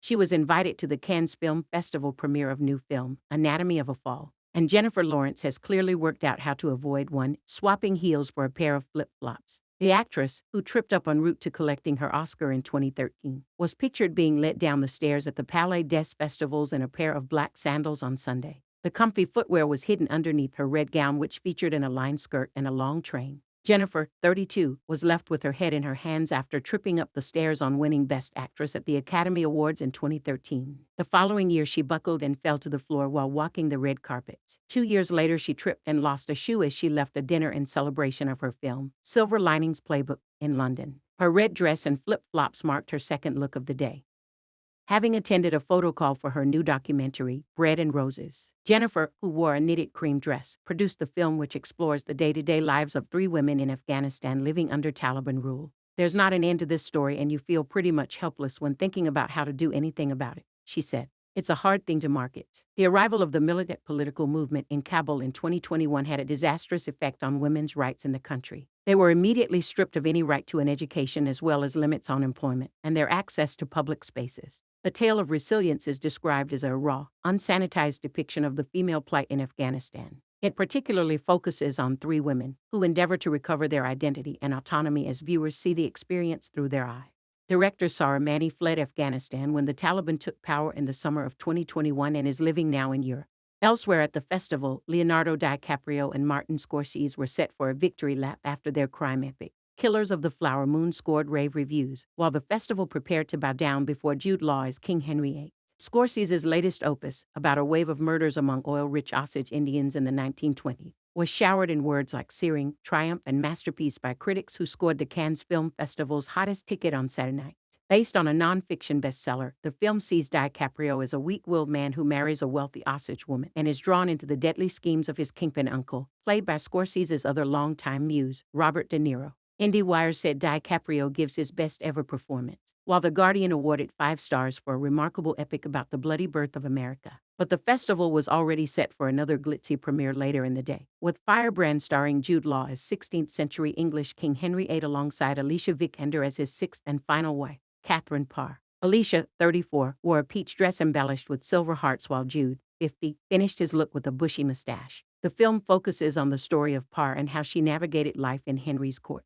She was invited to the Cannes Film Festival premiere of new film, Anatomy of a Fall, and Jennifer Lawrence has clearly worked out how to avoid one, swapping heels for a pair of flip-flops. The actress, who tripped up en route to collecting her Oscar in 2013, was pictured being led down the stairs at the Palais des Festivals in a pair of black sandals on Sunday. The comfy footwear was hidden underneath her red gown, which featured an aligned skirt and a long train. Jennifer, 32, was left with her head in her hands after tripping up the stairs on winning Best Actress at the Academy Awards in 2013. The following year, she buckled and fell to the floor while walking the red carpet. 2 years later, she tripped and lost a shoe as she left a dinner in celebration of her film, Silver Linings Playbook, in London. Her red dress and flip-flops marked her second look of the day, having attended a photo call for her new documentary, Bread and Roses. Jennifer, who wore a knitted cream dress, produced the film, which explores the day-to-day lives of 3 women in Afghanistan living under Taliban rule. There's not an end to this story, and you feel pretty much helpless when thinking about how to do anything about it, she said. It's a hard thing to market. The arrival of the militant political movement in Kabul in 2021 had a disastrous effect on women's rights in the country. They were immediately stripped of any right to an education, as well as limits on employment and their access to public spaces. A tale of resilience is described as a raw, unsanitized depiction of the female plight in Afghanistan. It particularly focuses on 3 women who endeavor to recover their identity and autonomy as viewers see the experience through their eyes. Director Sara Mani fled Afghanistan when the Taliban took power in the summer of 2021 and is living now in Europe. Elsewhere at the festival, Leonardo DiCaprio and Martin Scorsese were set for a victory lap after their crime epic, Killers of the Flower Moon, scored rave reviews, while the festival prepared to bow down before Jude Law as King Henry VIII. Scorsese's latest opus, about a wave of murders among oil-rich Osage Indians in the 1920s, was showered in words like searing, triumph, and masterpiece by critics who scored the Cannes Film Festival's hottest ticket on Saturday night. Based on a non-fiction bestseller, the film sees DiCaprio as a weak-willed man who marries a wealthy Osage woman and is drawn into the deadly schemes of his kingpin uncle, played by Scorsese's other longtime muse, Robert De Niro. IndieWire said DiCaprio gives his best-ever performance, while The Guardian awarded 5 stars for a remarkable epic about the bloody birth of America. But the festival was already set for another glitzy premiere later in the day, with Firebrand starring Jude Law as 16th-century English King Henry VIII alongside Alicia Vikander as his 6th and final wife, Catherine Parr. Alicia, 34, wore a peach dress embellished with silver hearts, while Jude, 50, finished his look with a bushy mustache. The film focuses on the story of Parr and how she navigated life in Henry's court.